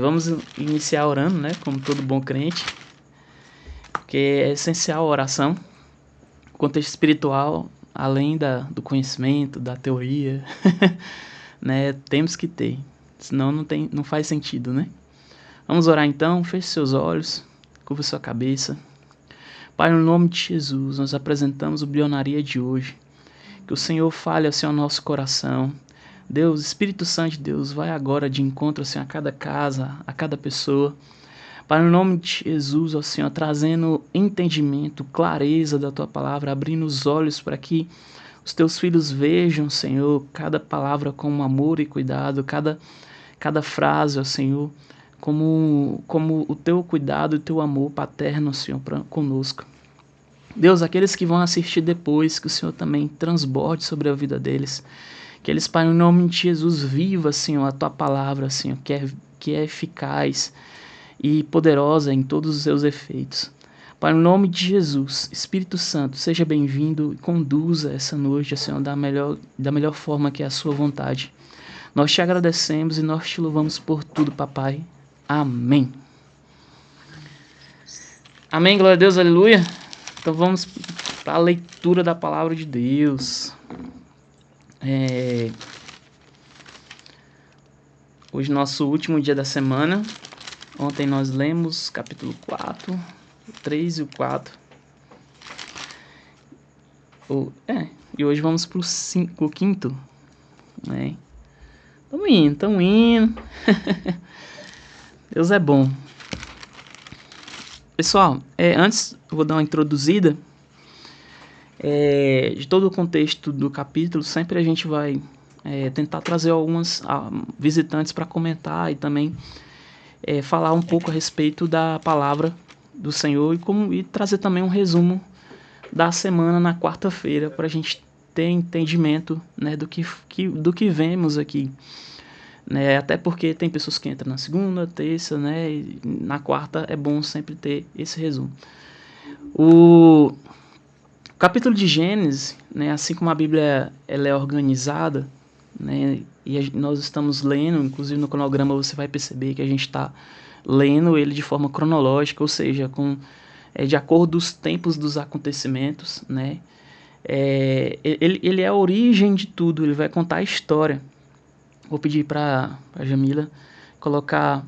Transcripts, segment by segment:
Vamos iniciar orando, né? Como todo bom crente, porque é essencial a oração. O contexto espiritual, além do conhecimento, da teoria, né? Temos que ter, senão não faz sentido, né? Vamos orar então, feche seus olhos, curva sua cabeça. Pai, no nome de Jesus, nós apresentamos o Bilionaria de hoje. Que o Senhor fale assim ao nosso coração. Deus, Espírito Santo de Deus, vai agora de encontro assim, a cada casa, a cada pessoa. Pai, no nome de Jesus, ó Senhor, trazendo entendimento, clareza da Tua palavra, abrindo os olhos para que os Teus filhos vejam, Senhor, cada palavra com amor e cuidado, cada frase, ó Senhor, como o Teu cuidado e o Teu amor paterno, Senhor, conosco. Deus, aqueles que vão assistir depois, que o Senhor também transborde sobre a vida deles. Que eles, Pai, no nome de Jesus, viva, Senhor, a Tua palavra, Senhor, que é eficaz e poderosa em todos os seus efeitos. Pai, no nome de Jesus, Espírito Santo, seja bem-vindo e conduza essa noite, Senhor, da melhor forma que é a Sua vontade. Nós te agradecemos e nós te louvamos por tudo, Papai. Amém. Amém, glória a Deus, aleluia. Então vamos para a leitura da palavra de Deus. Hoje, nosso último dia da semana. Ontem nós lemos capítulo 4, o 3 e o 4. E hoje vamos para o 5º. Né? Tamo indo. Deus é bom. Pessoal, antes eu vou dar uma introduzida. De todo o contexto do capítulo, sempre a gente vai tentar trazer algumas visitantes para comentar e também falar um pouco a respeito da palavra do Senhor e trazer também um resumo da semana na quarta-feira para a gente ter entendimento, né, do que vemos aqui. Né, até porque tem pessoas que entram na segunda, terça, né, e na quarta é bom sempre ter esse resumo. O capítulo de Gênesis, né, assim como a Bíblia ela é organizada, né, e nós estamos lendo, inclusive no cronograma você vai perceber que a gente está lendo ele de forma cronológica, ou seja, de acordo com os tempos dos acontecimentos, né? Ele é a origem de tudo, ele vai contar a história. Vou pedir para a Jamila colocar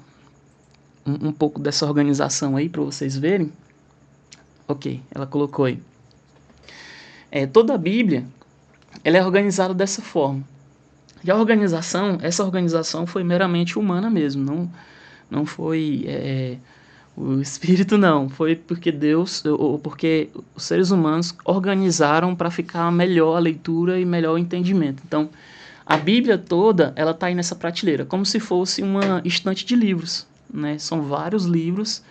um pouco dessa organização aí para vocês verem. Ok, ela colocou aí. Toda a Bíblia ela é organizada dessa forma. E essa organização foi meramente humana mesmo, não foi o Espírito, não. Foi porque Deus, ou porque os seres humanos organizaram para ficar melhor a leitura e melhor o entendimento. Então, a Bíblia toda, ela está aí nessa prateleira, como se fosse uma estante de livros, né? São vários livros,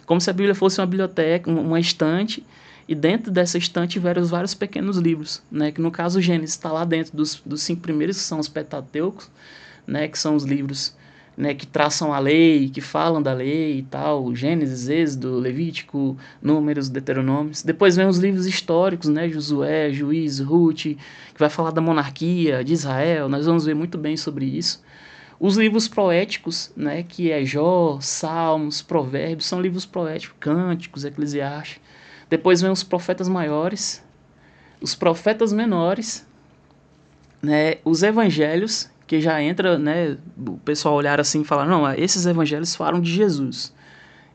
como se a Bíblia fosse uma biblioteca, uma estante, e dentro dessa estante vários pequenos livros, né? Que no caso o Gênesis está lá dentro dos 5 primeiros, que são os Pentateucos, né? Que são os livros, né, que traçam a lei, que falam da lei e tal, Gênesis, Êxodo, Levítico, Números, Deuteronômios. Depois vem os livros históricos, né, Josué, Juízes, Ruth, que vai falar da monarquia de Israel, nós vamos ver muito bem sobre isso. Os livros poéticos, né, que é Jó, Salmos, Provérbios, são livros poéticos, Cânticos, Eclesiastes. Depois vem os profetas maiores, os profetas menores, né, os evangelhos, que já entra, né, o pessoal olhar assim e falar, não, esses evangelhos falam de Jesus.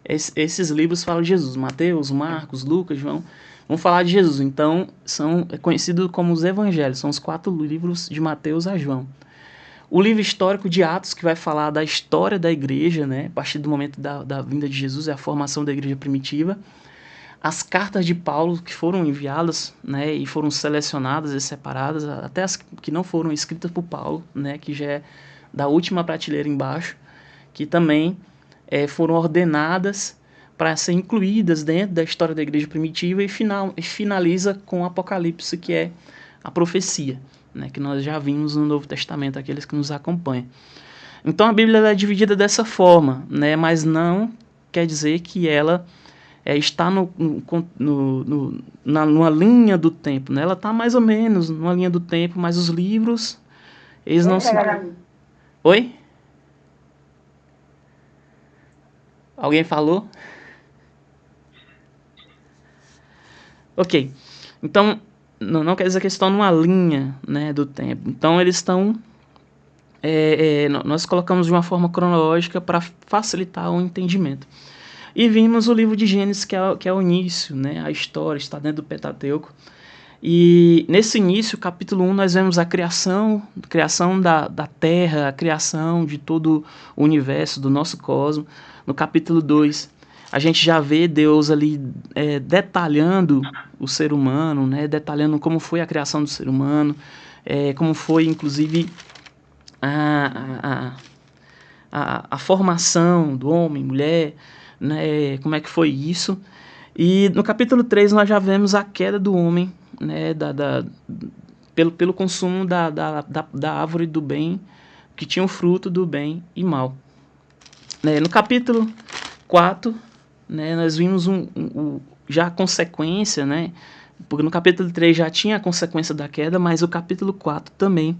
Esses livros falam de Jesus. Mateus, Marcos, Lucas, João, vão falar de Jesus. Então, são conhecidos como os evangelhos. São os 4 livros de Mateus a João. O livro histórico de Atos, que vai falar da história da igreja, né, a partir do momento da vinda de Jesus, é a formação da igreja primitiva. As cartas de Paulo que foram enviadas, né, e foram selecionadas e separadas, até as que não foram escritas por Paulo, né, que já é da última prateleira embaixo, que também foram ordenadas para ser incluídas dentro da história da igreja primitiva e finaliza com o Apocalipse, que é a profecia, né, que nós já vimos no Novo Testamento, aqueles que nos acompanham. Então a Bíblia é dividida dessa forma, né, mas não quer dizer que ela está numa linha do tempo, né? Ela está mais ou menos numa linha do tempo, mas os livros, eles não são... Oi? Alguém falou? Ok. Então, não quer dizer que eles estão numa linha, né, do tempo. Então, eles estão... nós colocamos de uma forma cronológica para facilitar o entendimento. E vimos o livro de Gênesis, que é o início, né, a história, está dentro do Pentateuco. E nesse início, capítulo 1, nós vemos a criação da Terra, a criação de todo o universo, do nosso cosmos. No capítulo 2, a gente já vê Deus ali detalhando o ser humano, né, detalhando como foi a criação do ser humano, como foi, inclusive, a formação do homem, mulher, né, como é que foi isso. E no capítulo 3 nós já vemos a queda do homem, né, pelo consumo da árvore do bem, que tinha o fruto do bem e mal. No capítulo 4, né, nós vimos já a consequência, né, porque no capítulo 3 já tinha a consequência da queda, mas o capítulo 4 também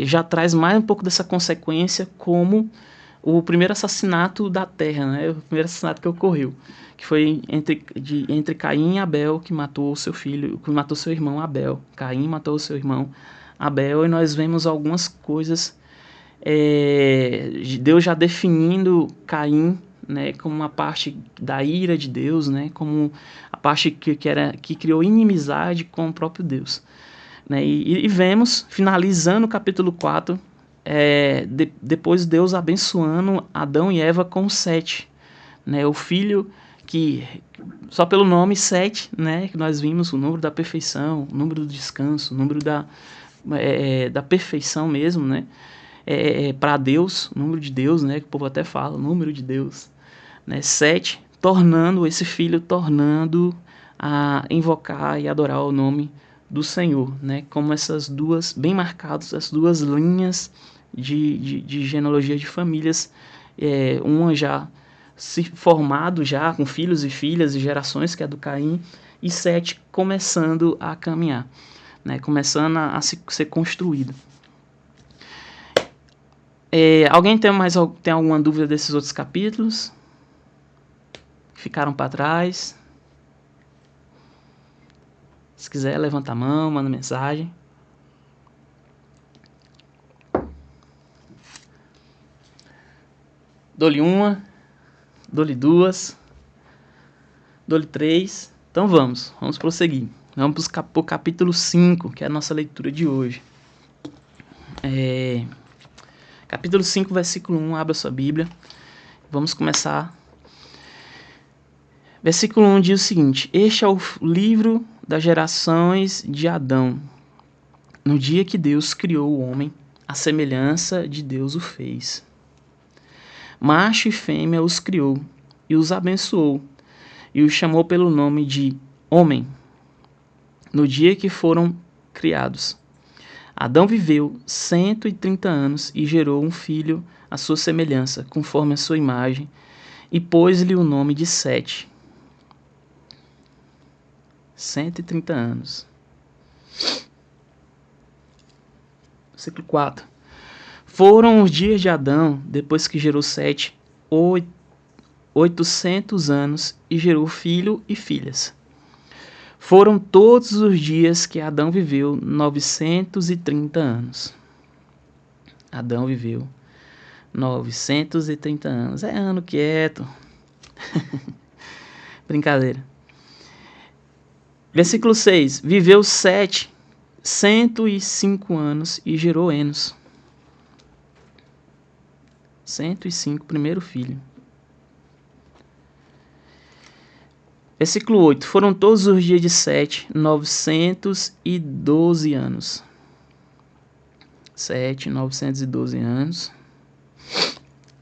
já traz mais um pouco dessa consequência, como o primeiro assassinato da Terra, né, o primeiro assassinato que ocorreu, que foi entre Caim e Abel, que matou seu irmão Abel. Caim matou seu irmão Abel, e nós vemos algumas coisas, Deus já definindo Caim, né, como uma parte da ira de Deus, né, como a parte que criou inimizade com o próprio Deus. Né, e vemos, finalizando o capítulo 4, depois Deus abençoando Adão e Eva com Sete, né, o filho que, só pelo nome Sete, né, que nós vimos o número da perfeição, o número do descanso, o número da perfeição mesmo, né, para Deus, o número de Deus, né, que o povo até fala, o número de Deus, né, Sete, esse filho tornando a invocar e adorar o nome do Senhor, né, como essas duas, bem marcadas, as duas linhas de genealogia de famílias, uma já se formado já com filhos e filhas e gerações, que é do Caim, e Sete começando a caminhar, né, começando a ser construído. Alguém tem alguma dúvida desses outros capítulos? Ficaram para trás? Se quiser, levanta a mão, manda mensagem. Dou-lhe uma, dou-lhe duas, dou-lhe três. Então vamos prosseguir. Vamos para o capítulo 5, que é a nossa leitura de hoje. Capítulo 5, versículo 1, abra sua Bíblia. Vamos começar. Versículo 1 diz o seguinte: Este é o livro das gerações de Adão. No dia que Deus criou o homem, a semelhança de Deus o fez. Macho e fêmea os criou, e os abençoou, e os chamou pelo nome de homem, no dia que foram criados. Adão viveu 130 anos e gerou um filho à sua semelhança, conforme a sua imagem, e pôs-lhe o nome de Sete. 130 anos. Versículo 4. Foram os dias de Adão, depois que gerou Sete, 800 anos, e gerou filho e filhas. Foram todos os dias que Adão viveu 930 anos. Adão viveu 930 anos. É ano quieto. Brincadeira. Versículo 6. Viveu Sete 105 anos e gerou Enos. 105, primeiro filho. Versículo 8. Foram todos os dias de Sete 912 anos. 912 anos.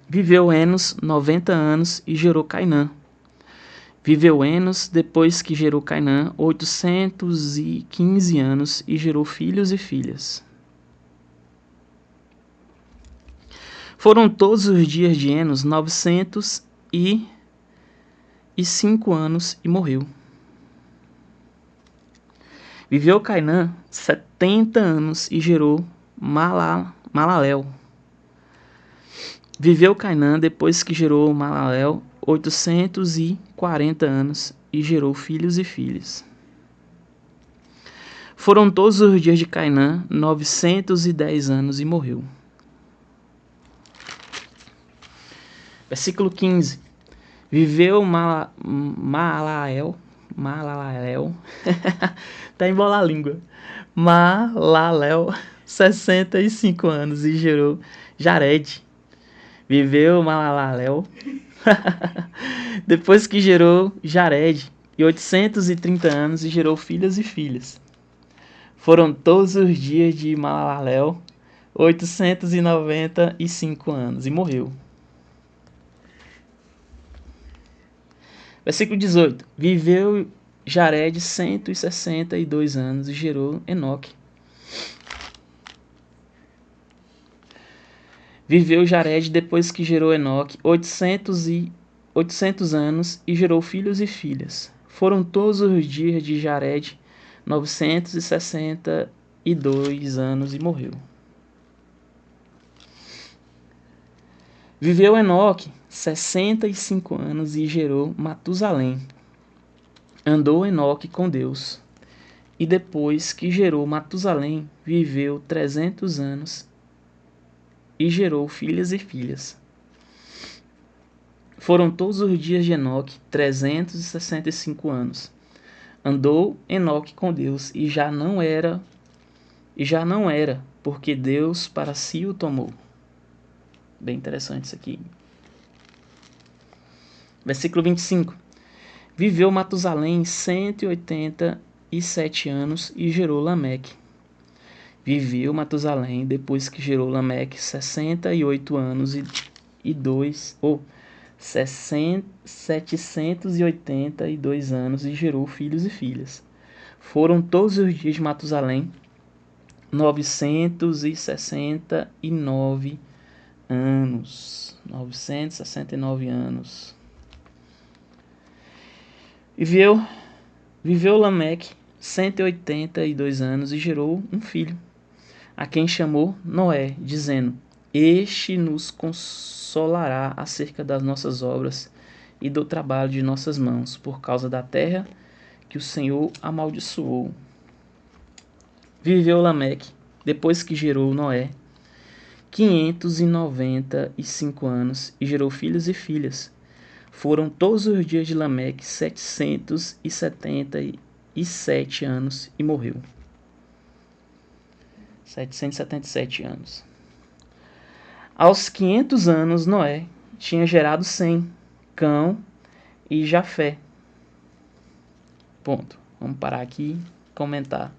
Viveu Enos 90 anos e gerou Cainã. Viveu Enos, depois que gerou Cainã, 815 anos e gerou filhos e filhas. Foram todos os dias de Enos 905 anos e morreu. Viveu Cainã 70 anos e gerou Malalel. Viveu Cainã depois que gerou Malalel 840 anos e gerou filhos e filhas. Foram todos os dias de Cainã 910 anos e morreu. Versículo 15. Viveu Malalael tá embolar a língua. Malalel 65 anos e gerou Jared. Viveu Malalel depois que gerou Jared e 830 anos e gerou filhas e filhas. Foram todos os dias de Malalel 895 anos e morreu. Versículo 18. Viveu Jared 162 anos e gerou Enoque. Viveu Jared depois que gerou Enoque 800 anos e gerou filhos e filhas. Foram todos os dias de Jared 962 anos e morreu. Viveu Enoque 65 anos e gerou Matusalém. Andou Enoque com Deus. E depois que gerou Matusalém, viveu 300 anos e gerou filhas e filhas. Foram todos os dias de Enoque 365 anos. Andou Enoque com Deus e já não era, porque Deus para si o tomou. Bem interessante isso aqui. Versículo 25. Viveu Matusalém 187 anos e gerou Lameque. Viveu Matusalém depois que gerou Lameque 68 anos e 782 anos e gerou filhos e filhas. Foram todos os dias de Matusalém 969 anos. 969 anos. Viveu Lameque 182 anos e gerou um filho, a quem chamou Noé, dizendo: Este nos consolará acerca das nossas obras e do trabalho de nossas mãos, por causa da terra que o Senhor amaldiçoou. Viveu Lameque, depois que gerou Noé, 595 anos e gerou filhos e filhas. Foram todos os dias de Lameque 777 anos e morreu. 777 anos. Aos 500 anos, Noé tinha gerado Sem, Cão e Jafé. Ponto. Vamos parar aqui e comentar.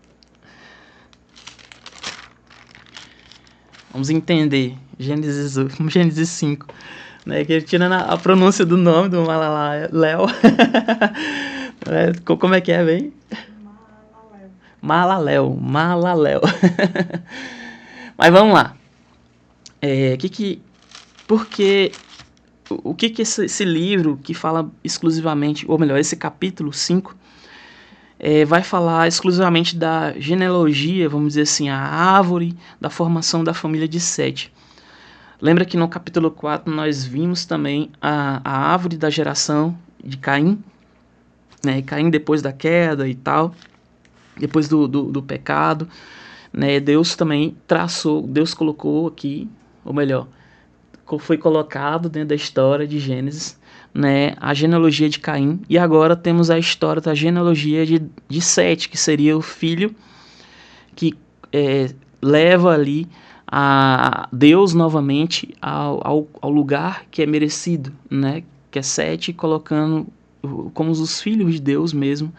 Vamos entender Gênesis 5. Né, que ele tira a pronúncia do nome do Malaléu. Como é que é, bem? Malaléu. Mas vamos lá. O que esse livro que fala exclusivamente, ou melhor, esse capítulo 5, vai falar exclusivamente da genealogia, vamos dizer assim, a árvore da formação da família de Sete. Lembra que no capítulo 4 nós vimos também a árvore da geração de Caim, né? Caim depois da queda e tal, depois do pecado, né? Deus também Deus colocou aqui, ou melhor, foi colocado dentro da história de Gênesis, né, a genealogia de Caim, e agora temos a história da genealogia de Sete, que seria o filho que leva ali a Deus novamente ao lugar que é merecido, né? Que é Sete, colocando como os filhos de Deus mesmo,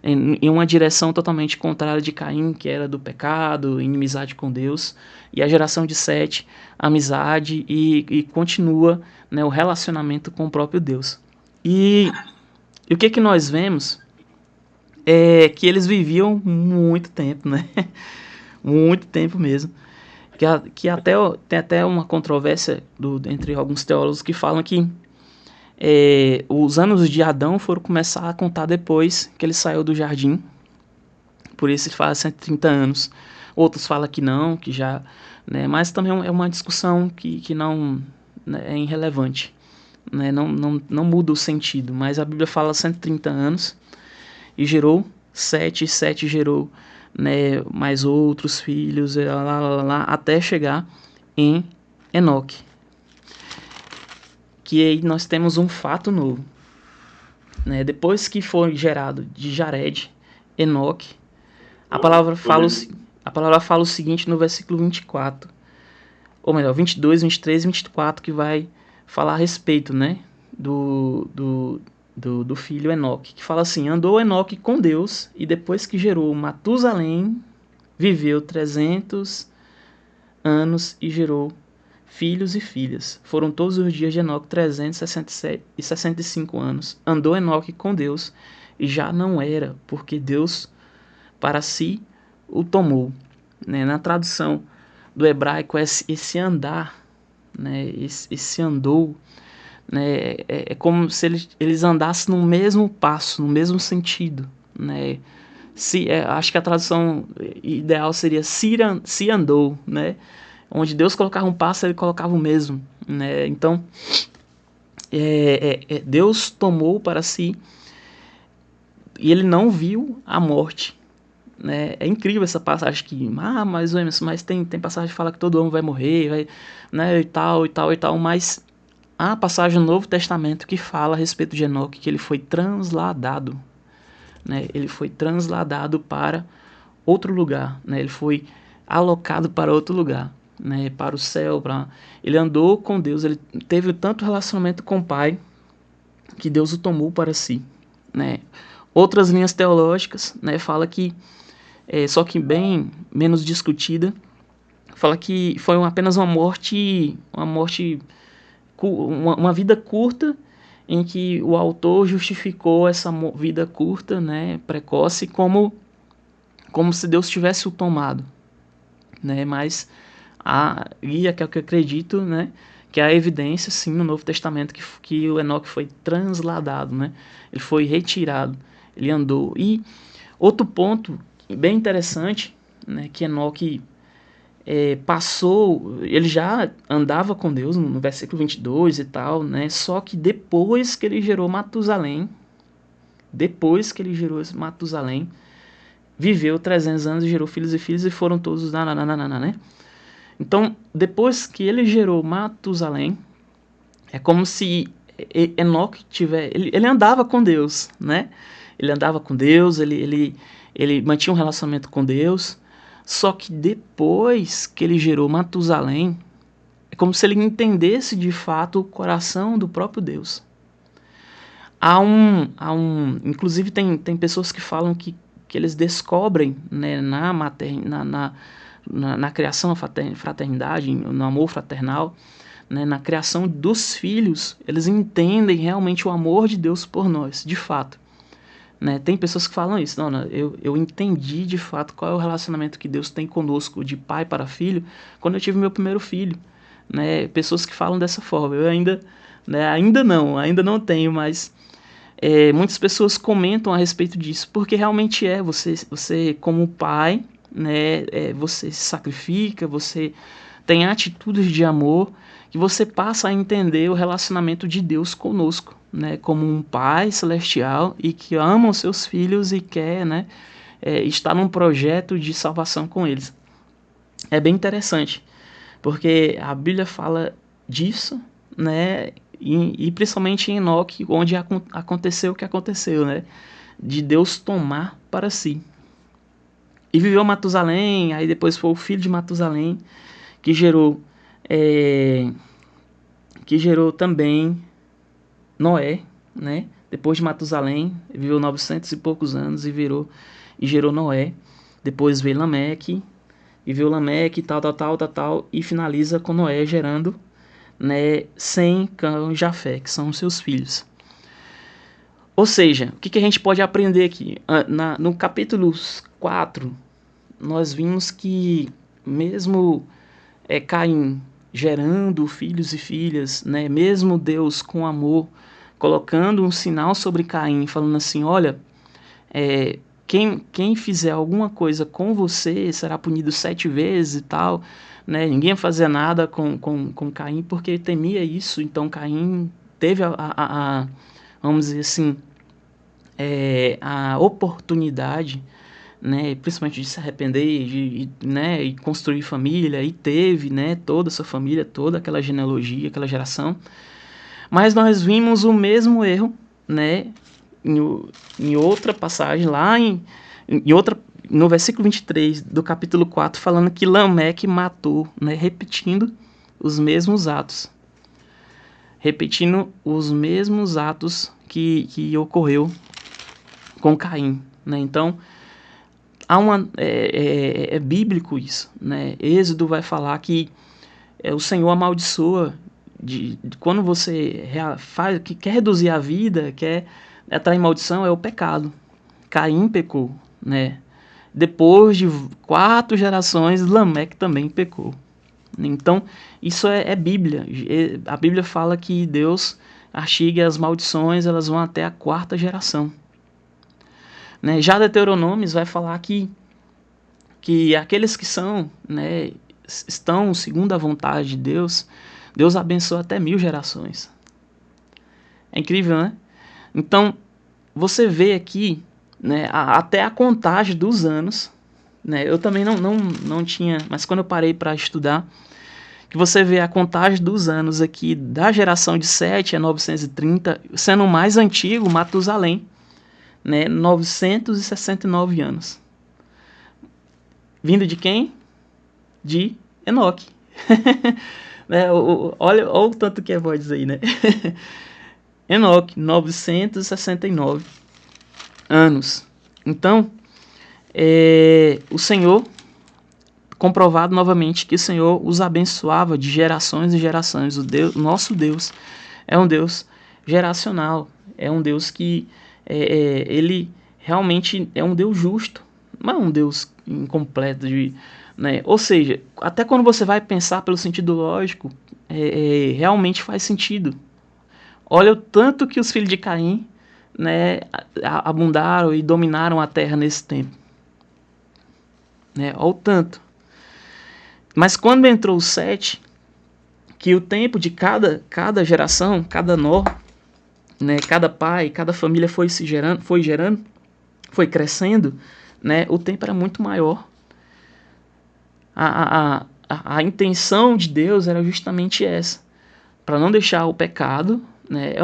em uma direção totalmente contrária de Caim, que era do pecado, inimizade com Deus, e a geração de Sete, amizade e continua, né, o relacionamento com o próprio Deus. E o que nós vemos é que eles viviam muito tempo, né? Muito tempo mesmo. Que tem até uma controvérsia entre alguns teólogos que falam que os anos de Adão foram começar a contar depois que ele saiu do jardim. Por isso ele fala 130 anos. Outros falam que não, que já... Né, mas também é uma discussão que não né, é irrelevante, né, não muda o sentido, mas a Bíblia fala 130 anos, e gerou Sete, e Sete gerou, né, mais outros filhos, até chegar em Enoque. Que aí nós temos um fato novo, né? Depois que foi gerado de Jared, Enoque, a palavra fala o seguinte no versículo 24, ou melhor, 22, 23 e 24, que vai falar a respeito, né, do filho Enoque, que fala assim: andou Enoque com Deus, e depois que gerou Matusalém, viveu 300 anos e gerou filhos e filhas. Foram todos os dias de Enoque 365 anos. Andou Enoque com Deus, e já não era, porque Deus para si o tomou. Né? Na tradução do hebraico, esse andar, né? esse andou, né? É como se eles andassem no mesmo passo, no mesmo sentido. Né? Acho que a tradução ideal seria se andou, né? Onde Deus colocava um passo, ele colocava o mesmo, né? Então, Deus tomou para si e ele não viu a morte, né? É incrível essa passagem que, mas tem passagem que fala que todo homem vai morrer, né? E tal, mas há passagem no Novo Testamento que fala a respeito de Enoque, que ele foi transladado, né? Ele foi transladado para outro lugar, né? Ele foi alocado para outro lugar, né? Para o céu, ele andou com Deus, ele teve tanto relacionamento com o Pai que Deus o tomou para si, né? Outras linhas teológicas, né, fala que só que bem menos discutida, fala que foi apenas uma vida curta, em que o autor justificou essa vida curta, né, precoce, como se Deus tivesse o tomado, né? Mas e é que eu acredito, né, que há evidência, sim, no Novo Testamento que o Enoque foi transladado, né? Ele foi retirado, ele andou. E outro ponto bem interessante, né, que Enoque passou, ele já andava com Deus no versículo 22 e tal, né? Só que depois que ele gerou Matusalém, viveu 300 anos e gerou filhos e filhas, e foram todos né? Então, depois que ele gerou Matusalém, é como se Enoque ele andava com Deus, né? Ele andava com Deus, ele mantinha um relacionamento com Deus, só que depois que ele gerou Matusalém, é como se ele entendesse de fato o coração do próprio Deus. Inclusive tem pessoas que falam que eles descobrem, né, na criação, na fraternidade, no amor fraternal, né, na criação dos filhos, eles entendem realmente o amor de Deus por nós, de fato. Né? Tem pessoas que falam isso: não, eu entendi de fato qual é o relacionamento que Deus tem conosco de pai para filho quando eu tive meu primeiro filho. Né? Pessoas que falam dessa forma. Eu ainda não tenho, mas muitas pessoas comentam a respeito disso, porque realmente você como pai, né, você se sacrifica, você tem atitudes de amor, que você passa a entender o relacionamento de Deus conosco, né, como um pai celestial e que ama os seus filhos e quer, né, estar num projeto de salvação com eles. É bem interessante, porque a Bíblia fala disso, né, e principalmente em Enoque, onde aconteceu o que aconteceu, né, de Deus tomar para si. E viveu Matusalém, aí depois foi o filho de Matusalém que gerou também Noé, né? Depois de Matusalém, viveu 900 e poucos anos e gerou Noé. Depois veio Lameque, e veio Lameque, tal, e finaliza com Noé gerando, né, Sem, Cã e Jafé, que são os seus filhos. Ou seja, o que a gente pode aprender aqui? No capítulo 4, nós vimos que mesmo Caim gerando filhos e filhas, né, mesmo Deus com amor colocando um sinal sobre Caim, falando assim: olha, quem fizer alguma coisa com você será punido 7 vezes e tal, né? Ninguém fazia nada com Caim porque temia isso. Então Caim teve vamos dizer assim, a oportunidade, né, principalmente de se arrepender, né, e construir família, e teve, né, toda essa família, toda aquela genealogia, aquela geração. Mas nós vimos o mesmo erro, né, em outra passagem, lá no versículo 23 do capítulo 4, falando que Lameque matou, né, repetindo os mesmos atos. Repetindo os mesmos atos que ocorreu com Caim, né? Então, é bíblico isso, né? Êxodo vai falar que o Senhor amaldiçoa quando você que quer reduzir a vida, quer atrair maldição, é o pecado. Caim pecou, né? Depois de 4 gerações, Lameque também pecou. Então, isso é Bíblia. A Bíblia fala que Deus artiga as maldições, elas vão até a 4ª geração. Né? Já Deuteronômios vai falar que aqueles que são, né, estão segundo a vontade de Deus, Deus abençoa até 1000 gerações. É incrível, né? Então, você vê aqui, né, até a contagem dos anos, né? Eu também não tinha, mas quando eu parei para estudar, que você vê a contagem dos anos aqui da geração de 7 a 930, sendo o mais antigo, Matusalém, né, 969 anos. Vindo de quem? De Enoque. Né? Olha o tanto que é voz aí, né? Enoque, 969 anos. Então, o Senhor, comprovado novamente que o Senhor os abençoava de gerações e gerações. Nosso Deus é um Deus geracional, é um Deus que ele realmente é um Deus justo, não é um Deus incompleto, né? Ou seja, até quando você vai pensar pelo sentido lógico, realmente faz sentido. Olha o tanto que os filhos de Caim, né, abundaram e dominaram a terra nesse tempo. Né? Olha o tanto. Mas quando entrou o 7, que o tempo de cada geração, cada nó, né, cada pai, cada família foi crescendo, né, o tempo era muito maior. A intenção de Deus era justamente essa, para não deixar o pecado, né,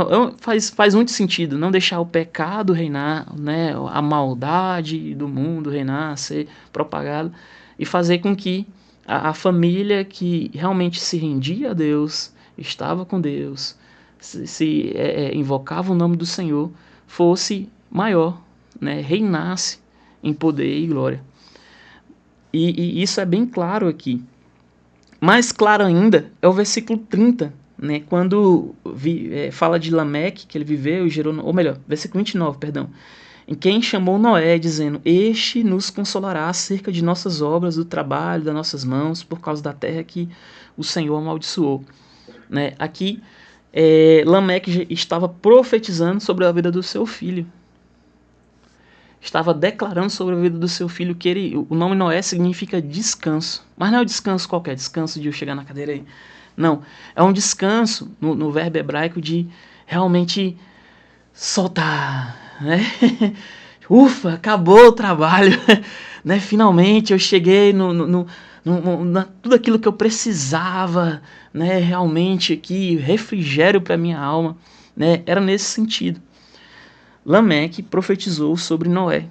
faz muito sentido, não deixar o pecado reinar, né, a maldade do mundo reinar, ser propagado, e fazer com que a família que realmente se rendia a Deus, estava com Deus, invocava o nome do Senhor, fosse maior, né, reinasse em poder e glória. E isso é bem claro aqui. Mais claro ainda é o versículo 30, né, quando fala de Lameque, que ele viveu e gerou, ou melhor, versículo 29, perdão, em quem chamou Noé, dizendo: Este nos consolará acerca de nossas obras, do trabalho das nossas mãos, por causa da terra que o Senhor amaldiçoou. Né? Aqui, Lameque estava profetizando sobre a vida do seu filho. Estava declarando sobre a vida do seu filho que o nome Noé significa descanso. Mas não é o descanso qualquer, descanso de eu chegar na cadeira aí. Não, é um descanso no verbo hebraico de realmente soltar, né? Ufa, acabou o trabalho, né? Finalmente eu cheguei tudo aquilo que eu precisava, né? Realmente aqui, refrigério para minha alma, né? Era nesse sentido. Lameque profetizou sobre Noé.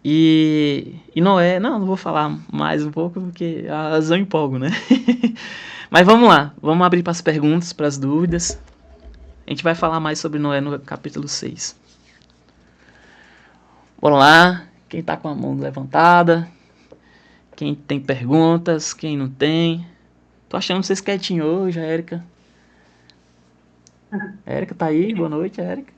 E Noé, não vou falar mais um pouco porque as eu empolgo, né? Mas vamos lá, vamos abrir para as perguntas, para as dúvidas. A gente vai falar mais sobre Noé no capítulo 6. Bora lá, quem tá com a mão levantada, quem tem perguntas, quem não tem. Tô achando vocês quietinhos hoje, a Érica. A Érica tá aí, boa noite, Érica.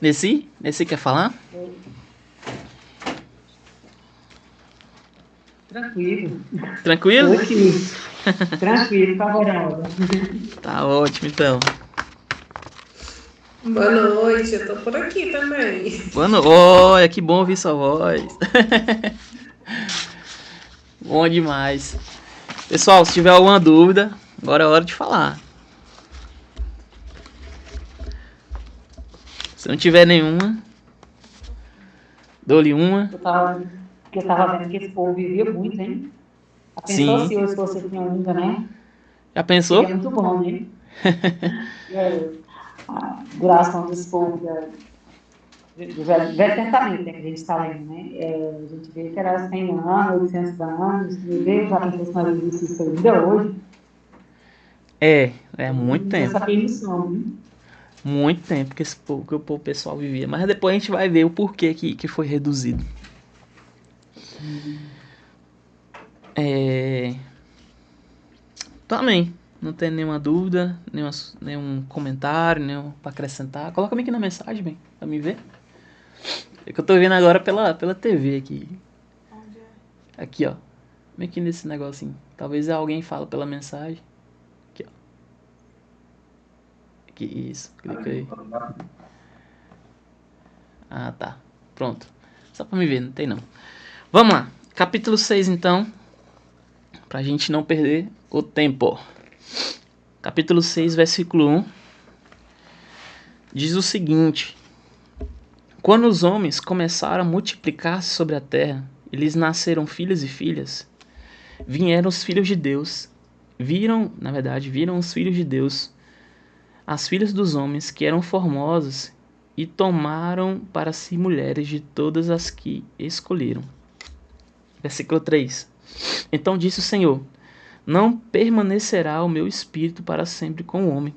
Nessi quer falar? Tranquilo. Tranquilo? Tô aqui. Tranquilo, favorável. Tá ótimo, então. Boa noite, eu tô por aqui também. Boa noite. Olha, que bom ouvir sua voz. Bom demais. Pessoal, se tiver alguma dúvida, agora é hora de falar. Se não tiver nenhuma, dou-lhe uma. Eu tava vendo que esse povo vivia muito, hein? A pensou Sim. se hoje fosse assim ainda, né? Já pensou? Seria muito bom, né? A duração desse povo do Velho Testamento, né, que a gente está lendo, né? A gente vê que era 100 anos, 800 anos, meu Deus, já pensou se nós vivêssemos isso ainda hoje? É muito Não tempo. sabia noção, né? Muito tempo que, que o pessoal vivia. Mas depois a gente vai ver o porquê que foi reduzido. Também. Não tem nenhuma dúvida, nenhum comentário, nenhum pra acrescentar. Coloca-me aqui na mensagem, bem, pra me ver. É que eu tô vendo agora pela TV aqui. Onde é? Aqui, ó. Vem aqui nesse negocinho. Talvez alguém fale pela mensagem. Aqui, ó. Aqui, isso. Clica aí. Ah, tá. Pronto. Só pra me ver, não tem não. Vamos lá. Capítulo 6, então. Pra gente não perder o tempo. Capítulo 6, versículo 1. Diz o seguinte: Quando os homens começaram a multiplicar-se sobre a terra, e lhes nasceram filhos e filhas, vieram os filhos de Deus, viram os filhos de Deus, as filhas dos homens que eram formosas, e tomaram para si mulheres de todas as que escolheram. Versículo 3. Então disse o Senhor: Não permanecerá o meu espírito para sempre com o homem,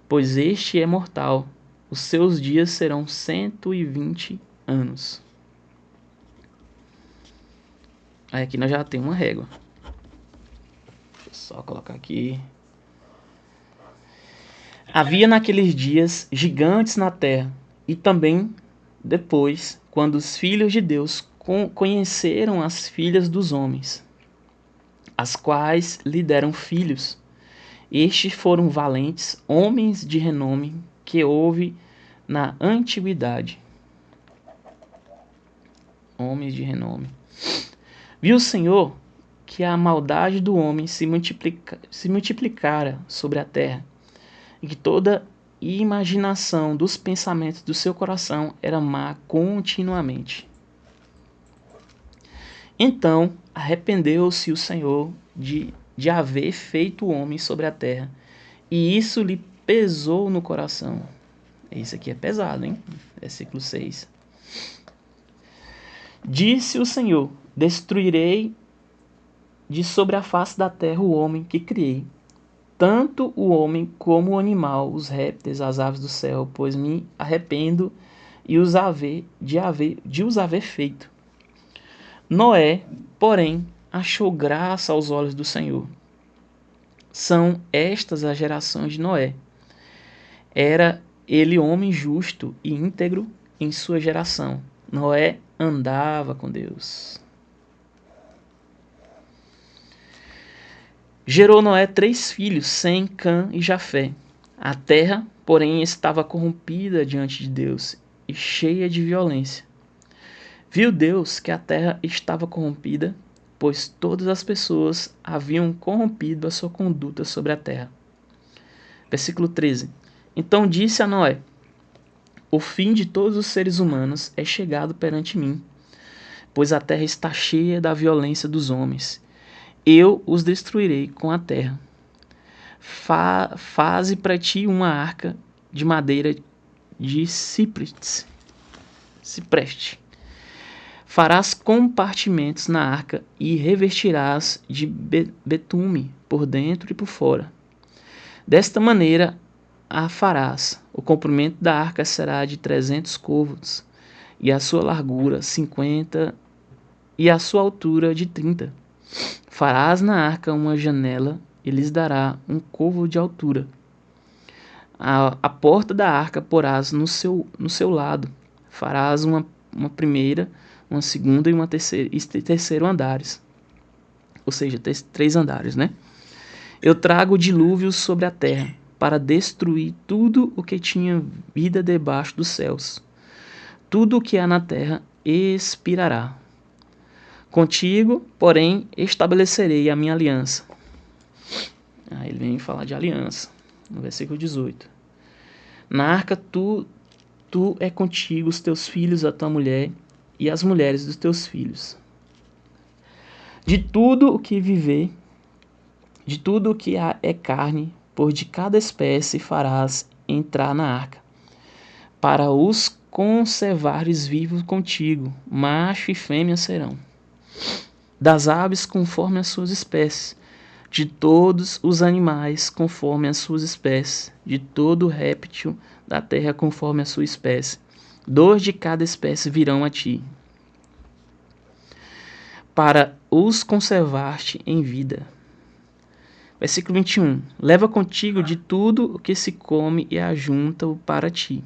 pois este é mortal. Os seus dias serão 120 anos. Aí aqui nós já temos uma régua. Deixa eu só colocar aqui. Havia naqueles dias gigantes na terra, e também depois, quando os filhos de Deus conheceram as filhas dos homens, as quais lhe deram filhos. Estes foram valentes, homens de renome, que houve na antiguidade. Homens de renome. Viu o Senhor que a maldade do homem se multiplicara sobre a terra, e que toda imaginação dos pensamentos do seu coração era má continuamente. Então arrependeu-se o Senhor de haver feito o homem sobre a terra, e isso lhe pesou no coração. Isso aqui é pesado, hein? Versículo 6. Disse o Senhor: Destruirei de sobre a face da terra o homem que criei, tanto o homem como o animal, os répteis, as aves do céu, pois me arrependo de os haver feito. Noé, porém, achou graça aos olhos do Senhor. São estas as gerações de Noé. Era ele homem justo e íntegro em sua geração. Noé andava com Deus. Gerou Noé 3 filhos, Sem, Cã e Jafé. A terra, porém, estava corrompida diante de Deus e cheia de violência. Viu Deus que a terra estava corrompida, pois todas as pessoas haviam corrompido a sua conduta sobre a terra. Versículo 13. Então disse a Noé: O fim de todos os seres humanos é chegado perante mim, pois a terra está cheia da violência dos homens. Eu os destruirei com a terra. Faze para ti uma arca de madeira de cipreste. Farás compartimentos na arca e revestirás de betume por dentro e por fora. Desta maneira a farás. O comprimento da arca será de 300 côvados, e a sua largura 50, e a sua altura de 30. Farás na arca uma janela e lhes dará um côvado de altura. A porta da arca porás no seu lado. Farás uma primeira, uma segunda e terceiro andares. ou seja, 3 andares, né? Eu trago dilúvios sobre a terra, para destruir tudo o que tinha vida debaixo dos céus. Tudo o que há na terra expirará. Contigo, porém, estabelecerei a minha aliança. Aí ele vem falar de aliança, no versículo 18. Na arca tu é contigo, os teus filhos, a tua mulher e as mulheres dos teus filhos. De tudo o que viver, de tudo o que é carne, por de cada espécie farás entrar na arca, para os conservares vivos contigo, macho e fêmea serão. Das aves conforme as suas espécies, de todos os animais conforme as suas espécies, de todo réptil da terra conforme a sua espécie. 2 de cada espécie virão a ti, para os conservar-te em vida. Versículo 21. Leva contigo de tudo o que se come e ajunta-o para ti,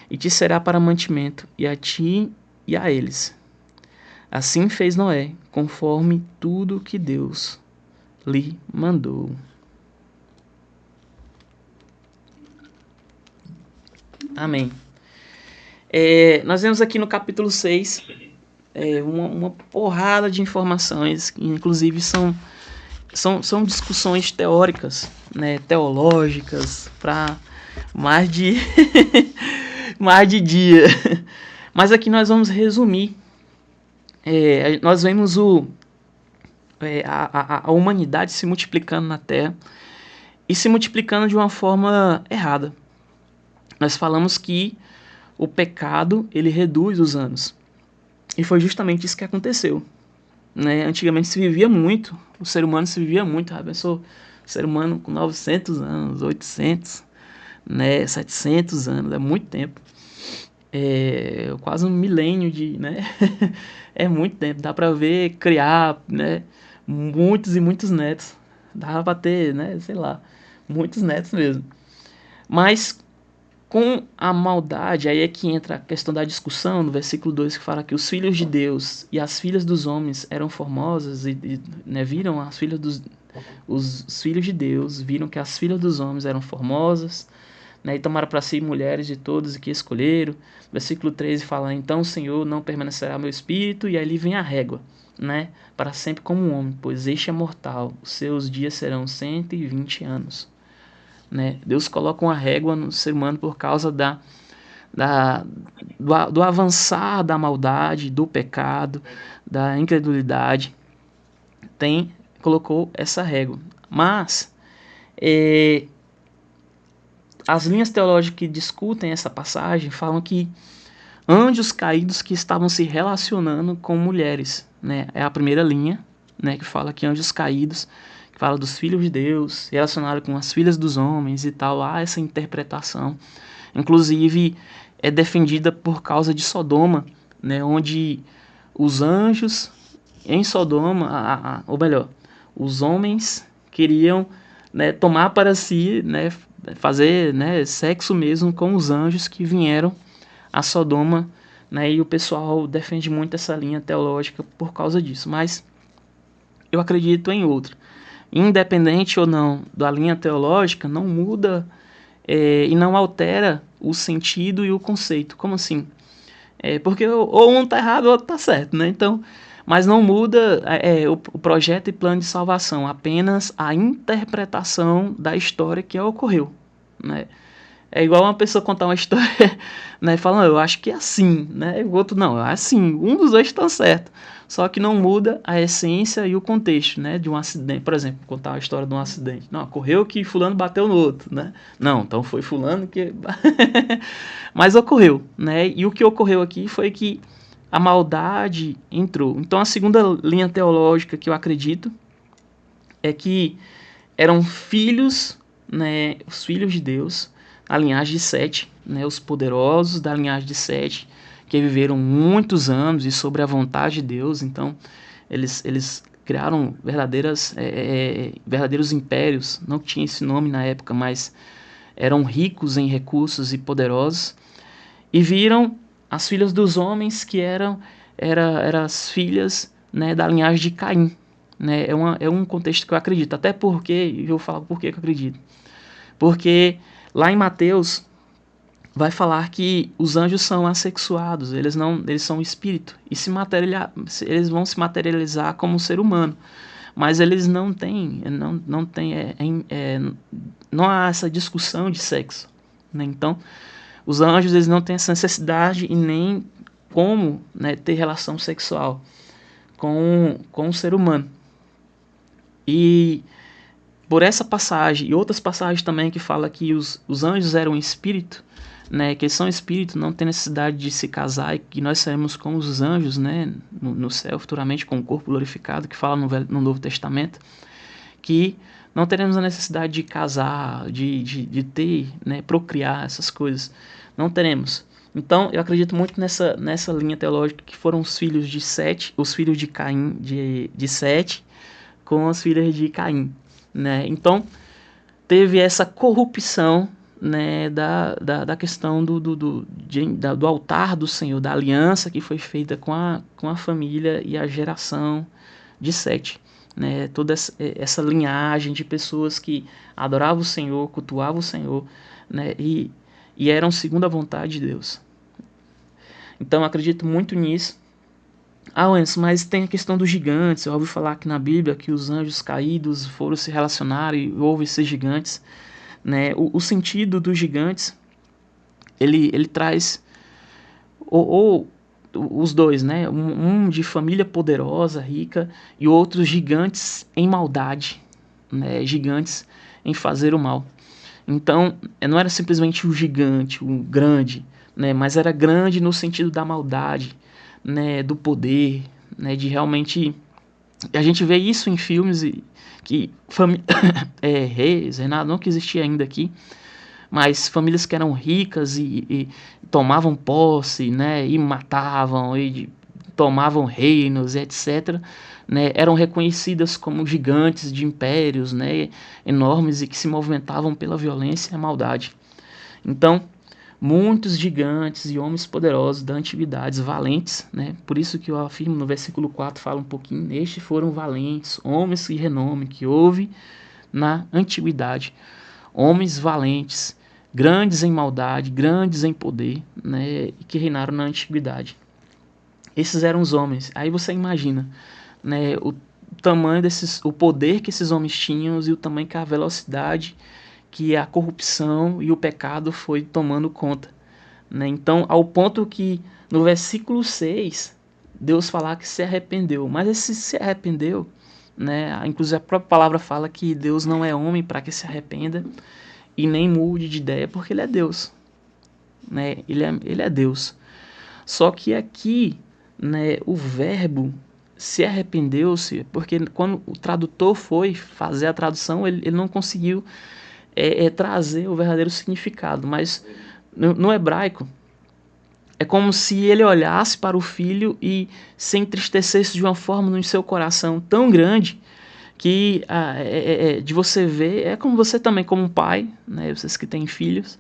e te será para mantimento, e a ti e a eles. Assim fez Noé, conforme tudo que Deus lhe mandou. Amém. Nós vemos aqui no capítulo 6 uma porrada de informações, que inclusive são discussões teóricas, né, teológicas, para mais de dia. Mas aqui nós vamos resumir. Nós vemos a humanidade se multiplicando na Terra e se multiplicando de uma forma errada. Nós falamos que o pecado ele reduz os anos. E foi justamente isso que aconteceu. Né? Antigamente se vivia muito, o ser humano se vivia muito. Pensou, o ser humano com 900 anos, 800, né? 700 anos, é muito tempo. Quase um milênio de... Né? É muito tempo, dá para ver, criar, né? Muitos e muitos netos. Dá para ter, né? Sei lá, muitos netos mesmo. Mas com a maldade, aí é que entra a questão da discussão, no versículo 2, que fala que os filhos de Deus e as filhas dos homens eram formosas, né, viram as filhas os filhos de Deus, viram que as filhas dos homens eram formosas, né, e tomaram para si mulheres de todos e que escolheram. Versículo 13 fala, então o Senhor não permanecerá meu espírito, e ali vem a régua, né, para sempre como um homem, pois este é mortal, os seus dias serão 120 anos. Né? Deus coloca uma régua no ser humano por causa do avançar da maldade, do pecado, da incredulidade. Colocou essa régua. Mas as linhas teológicas que discutem essa passagem falam que anjos caídos que estavam se relacionando com mulheres. Né? É a primeira linha, né, que fala que anjos caídos, fala dos filhos de Deus, relacionado com as filhas dos homens e tal. Há essa interpretação. Inclusive, é defendida por causa de Sodoma, né, onde os anjos em Sodoma, ou melhor, os homens queriam, né, tomar para si, né, fazer, né, sexo mesmo com os anjos que vieram a Sodoma, né, e o pessoal defende muito essa linha teológica por causa disso. Mas eu acredito em outra. Independente ou não da linha teológica, não muda e não altera o sentido e o conceito. Como assim? Porque ou um está errado ou o outro está certo, né? Então, mas não muda o projeto e plano de salvação, apenas a interpretação da história que ocorreu, né? É igual uma pessoa contar uma história, né, falando, eu acho que é assim, né? E o outro, não, é assim. Um dos dois está certo. Só que não muda a essência e o contexto, né, de um acidente. Por exemplo, contar a história de um acidente. Não, ocorreu que fulano bateu no outro, né? Não, então foi fulano que... Mas ocorreu, né? E o que ocorreu aqui foi que a maldade entrou. Então a segunda linha teológica que eu acredito é que eram filhos, né, os filhos de Deus, a linhagem de Sete, né, os poderosos da linhagem de Sete, que viveram muitos anos e sobre a vontade de Deus. Então eles criaram verdadeiros impérios. Não tinha esse nome na época, mas eram ricos em recursos e poderosos, e viram as filhas dos homens que eram as filhas, né, da linhagem de Caim, né? É um contexto que eu acredito, até porque, eu vou falar por que eu acredito. Porque lá em Mateus vai falar que os anjos são assexuados, eles são espírito, e eles vão se materializar como um ser humano, mas eles não há essa discussão de sexo, né? Então, os anjos, eles não têm essa necessidade e nem como, né, ter relação sexual com o ser humano. E por essa passagem e outras passagens também que fala que os anjos eram espírito, né, que eles são espírito, não tem necessidade de se casar, e que nós seremos como os anjos, né, no céu futuramente com o corpo glorificado, que fala no Novo Testamento, que não teremos a necessidade de casar, de ter, né, procriar essas coisas, não teremos. Então eu acredito muito nessa linha teológica, que foram os filhos de Sete, os filhos de Caim, de Sete, com as filhas de Caim, né? Então teve essa corrupção, né, da questão do altar do Senhor, da aliança que foi feita com a família e a geração de Sete, né? Toda essa linhagem de pessoas que adoravam o Senhor, cultuavam o Senhor, né, e eram segundo a vontade de Deus. Então eu acredito muito nisso. Anderson, mas tem a questão dos gigantes. Eu ouvi falar aqui na Bíblia que os anjos caídos foram se relacionar e houve esses gigantes, né? O sentido dos gigantes, ele traz ou os dois, né? Um de família poderosa, rica, e outros gigantes em maldade, né? Gigantes em fazer o mal. Então, não era simplesmente o gigante, o grande, né? Mas era grande no sentido da maldade, né? Do poder, né? De realmente... A gente vê isso em filmes que reis, Renato, não que existia ainda aqui, mas famílias que eram ricas e tomavam posse, né, e matavam, e tomavam reinos, etc., né, eram reconhecidas como gigantes de impérios, né, enormes, e que se movimentavam pela violência e a maldade. Então, muitos gigantes e homens poderosos da antiguidade, valentes, né, por isso que eu afirmo no versículo 4, fala um pouquinho, estes foram valentes, homens de renome que houve na antiguidade, homens valentes, grandes em maldade, grandes em poder, né, e que reinaram na antiguidade. Esses eram os homens. Aí você imagina, né, o tamanho o poder que esses homens tinham e o tamanho que a velocidade que a corrupção e o pecado foi tomando conta, né? Então, ao ponto que no versículo 6, Deus falar que se arrependeu. Mas esse se arrependeu, né? Inclusive a própria palavra fala que Deus não é homem para que se arrependa e nem mude de ideia, porque ele é Deus, né? Ele é Deus. Só que aqui, né, o verbo se arrependeu-se, porque quando o tradutor foi fazer a tradução, ele não conseguiu trazer o verdadeiro significado. Mas no hebraico, é como se ele olhasse para o filho e se entristecesse de uma forma no seu coração tão grande que de você ver, é como você também, como um pai, né, vocês que têm filhos,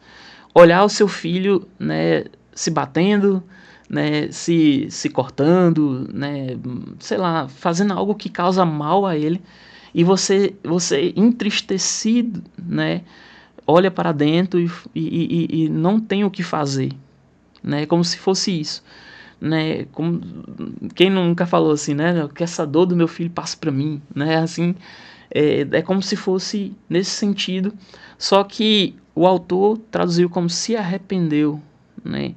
olhar o seu filho, né, se batendo, né, se cortando, né, sei lá, fazendo algo que causa mal a ele, e você entristecido, né, olha para dentro e não tem o que fazer, né, como se fosse isso, né, como quem nunca falou assim, né, que essa dor do meu filho passa para mim, né, assim, é como se fosse nesse sentido, só que o autor traduziu como se arrependeu, né,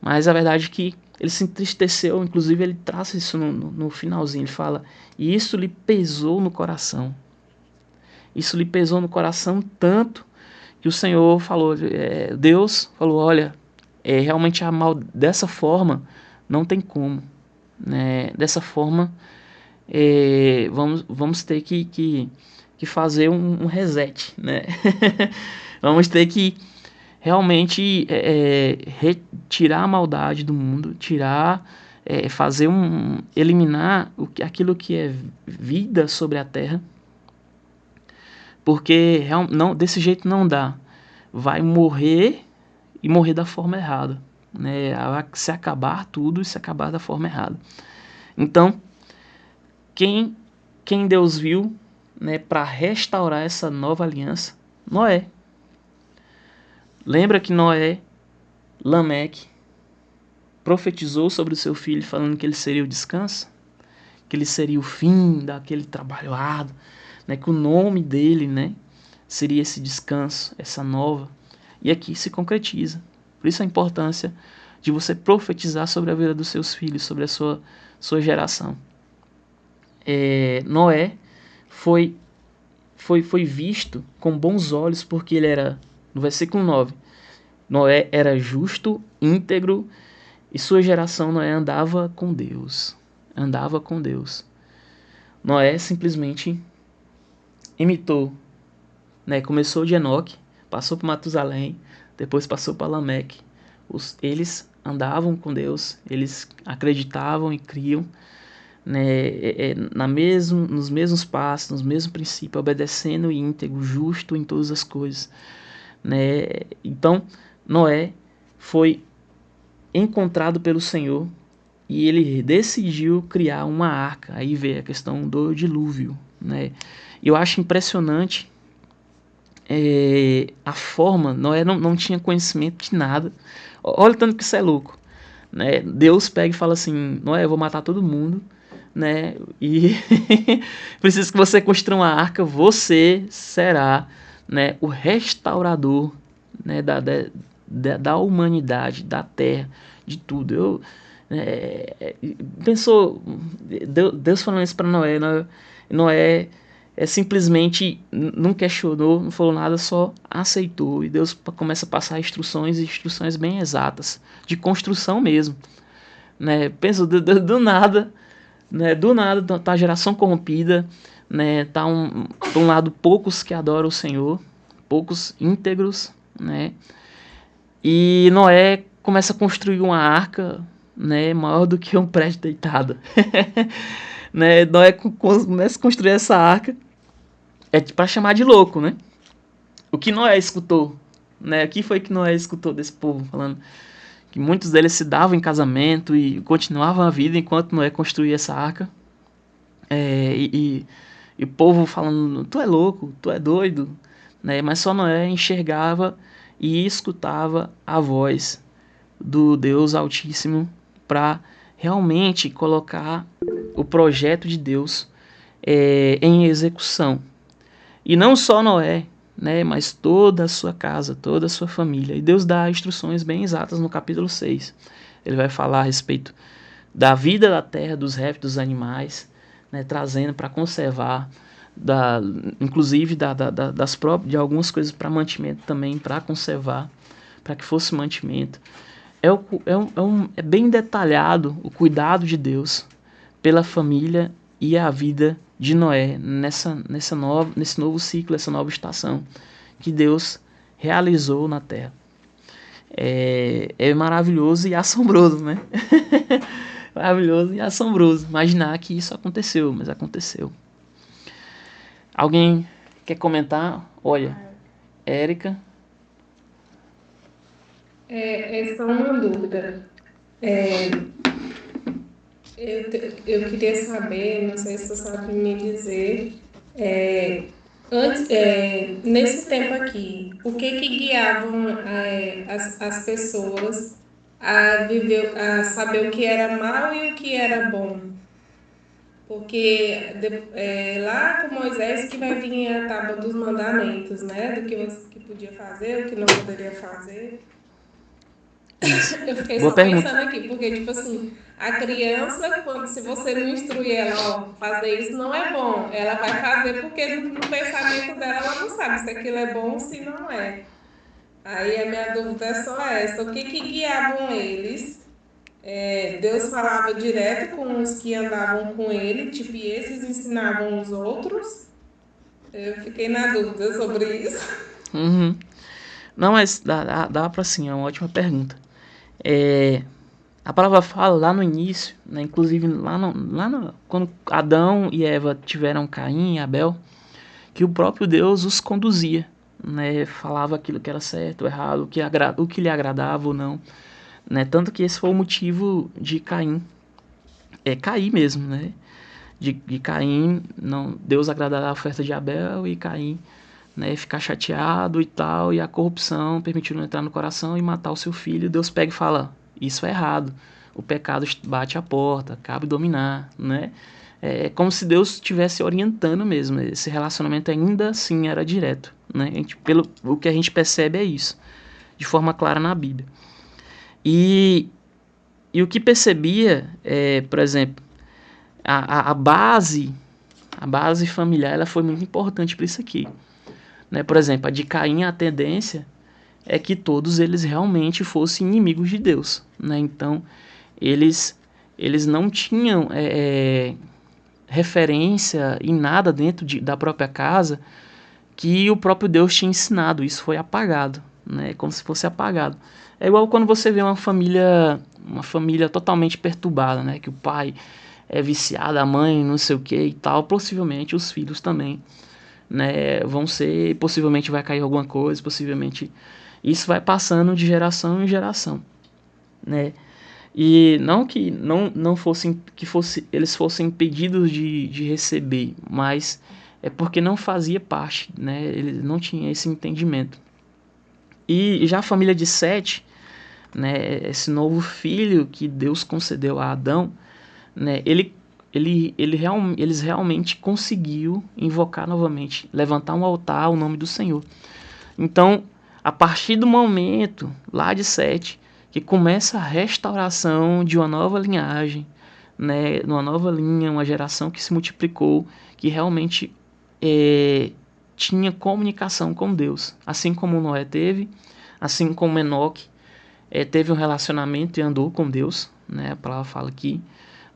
mas a verdade é que ele se entristeceu, inclusive ele traz isso no finalzinho, ele fala, e isso lhe pesou no coração. Isso lhe pesou no coração tanto que o Senhor falou, Deus falou, olha, realmente dessa forma não tem como, né? Dessa forma vamos ter que fazer um reset, né? Vamos ter que realmente retirar a maldade do mundo, eliminar aquilo que é vida sobre a terra, porque não, desse jeito não dá. Vai morrer e morrer da forma errada, né? Vai se acabar tudo e se acabar da forma errada. Então, quem quem Deus viu, né, para restaurar essa nova aliança? Noé. Lembra que Noé, Lameque, profetizou sobre o seu filho falando que ele seria o descanso? Que ele seria o fim daquele trabalho árduo, né, que o nome dele, né, seria esse descanso, essa nova. E aqui se concretiza. Por isso a importância de você profetizar sobre a vida dos seus filhos, sobre a sua geração. Noé foi visto com bons olhos porque ele era, no versículo 9, Noé era justo, íntegro, e sua geração, Noé, andava com Deus. Andava com Deus. Noé simplesmente imitou, né? Começou de Enoque, passou por Matusalém, depois passou para Lameque. Eles andavam com Deus, eles acreditavam e criam, né, nos mesmos passos, nos mesmos princípios, obedecendo e íntegro, justo em todas as coisas, né? Então, Noé foi encontrado pelo Senhor e ele decidiu criar uma arca. Aí vem a questão do dilúvio, né? Eu acho impressionante a forma. Noé não tinha conhecimento de nada. Olha o tanto que isso é louco, né? Deus pega e fala assim: Noé, eu vou matar todo mundo, né? E preciso que você construa uma arca. Você será, né, o restaurador, né, da humanidade, da terra, de tudo. Pensou Deus falando isso para Noé. Noé simplesmente não questionou, não falou nada, só aceitou. E Deus começa a passar instruções bem exatas, de construção mesmo, né? Pensa do nada, né? Do nada tá a geração corrompida, né? Tá por um lado poucos que adoram o Senhor, poucos íntegros, né? E Noé começa a construir uma arca, né, maior do que um prédio deitado. Né? Noé começa a construir essa arca para chamar de louco, né? O que Noé escutou, né? O que foi que Noé escutou desse povo falando que muitos deles se davam em casamento e continuavam a vida enquanto Noé construía essa arca. E o povo falando: tu é louco, tu é doido, né? Mas só Noé enxergava e escutava a voz do Deus Altíssimo para realmente colocar o projeto de Deus em execução. E não só Noé, né, mas toda a sua casa, toda a sua família. E Deus dá instruções bem exatas no capítulo 6. Ele vai falar a respeito da vida da terra, dos répteis, dos animais, né, trazendo para conservar, inclusive de algumas coisas para mantimento também, para conservar, para que fosse mantimento. É bem detalhado o cuidado de Deus pela família e a vida de Noé nesse novo ciclo, essa nova estação que Deus realizou na Terra. É maravilhoso e assombroso, né? Maravilhoso e assombroso imaginar que isso aconteceu, mas aconteceu. Alguém quer comentar? Olha, Érica. É só uma dúvida. Eu queria saber, não sei se você sabe me dizer, nesse tempo aqui, o que guiavam as pessoas a viver, a saber o que era mal e o que era bom? Porque lá com Moisés que vai vir a tábua dos mandamentos, né? Do que podia fazer, o que não poderia fazer. Eu fiquei Boa só pergunta. pensando aqui, porque, tipo assim, a criança, se você não instruir ela, ó, fazer isso não é bom, ela vai fazer porque no pensamento dela ela não sabe se aquilo é bom ou se não é. Aí a minha dúvida é só essa: o que guiavam eles? Deus falava direto com os que andavam com ele, tipo, e esses ensinavam os outros? Eu fiquei na dúvida sobre isso. Uhum. Não, mas dá para sim, é uma ótima pergunta. A palavra fala lá no início, né, inclusive quando Adão e Eva tiveram Caim e Abel, que o próprio Deus os conduzia, né, falava aquilo que era certo ou errado, o que lhe agradava ou não, né, tanto que esse foi o motivo de Caim cair mesmo, né, de Caim, não, Deus agradará a oferta de Abel e Caim, né, ficar chateado e tal, e a corrupção permitindo entrar no coração e matar o seu filho. Deus pega e fala, isso é errado, o pecado bate a porta, cabe dominar, né? É como se Deus estivesse orientando mesmo, esse relacionamento ainda assim era direto, né? Pelo o que a gente percebe é isso, de forma clara na Bíblia. E o que percebia, por exemplo, a base familiar, ela foi muito importante para isso aqui, né? Por exemplo, a de Caim, a tendência é que todos eles realmente fossem inimigos de Deus, né? Então, eles não tinham referência em nada dentro da própria casa que o próprio Deus tinha ensinado. Isso foi apagado, né? Como se fosse apagado. É igual quando você vê uma família totalmente perturbada, né? Que o pai é viciado, a mãe não sei o que e tal. Possivelmente os filhos também, né? Vão ser, possivelmente vai cair alguma coisa, possivelmente isso vai passando de geração em geração, né? E não que não fossem eles fossem impedidos de receber, mas é porque não fazia parte, né? Ele não tinha esse entendimento. E já a família de Sete, né, esse novo filho que Deus concedeu a Adão, né, eles realmente conseguiu invocar novamente, levantar um altar ao nome do Senhor. Então, a partir do momento lá de Sete, que começa a restauração de uma nova linhagem, né, uma nova linha, uma geração que se multiplicou, que realmente tinha comunicação com Deus, assim como Noé teve, assim como Enoque teve um relacionamento e andou com Deus, né, a palavra fala aqui,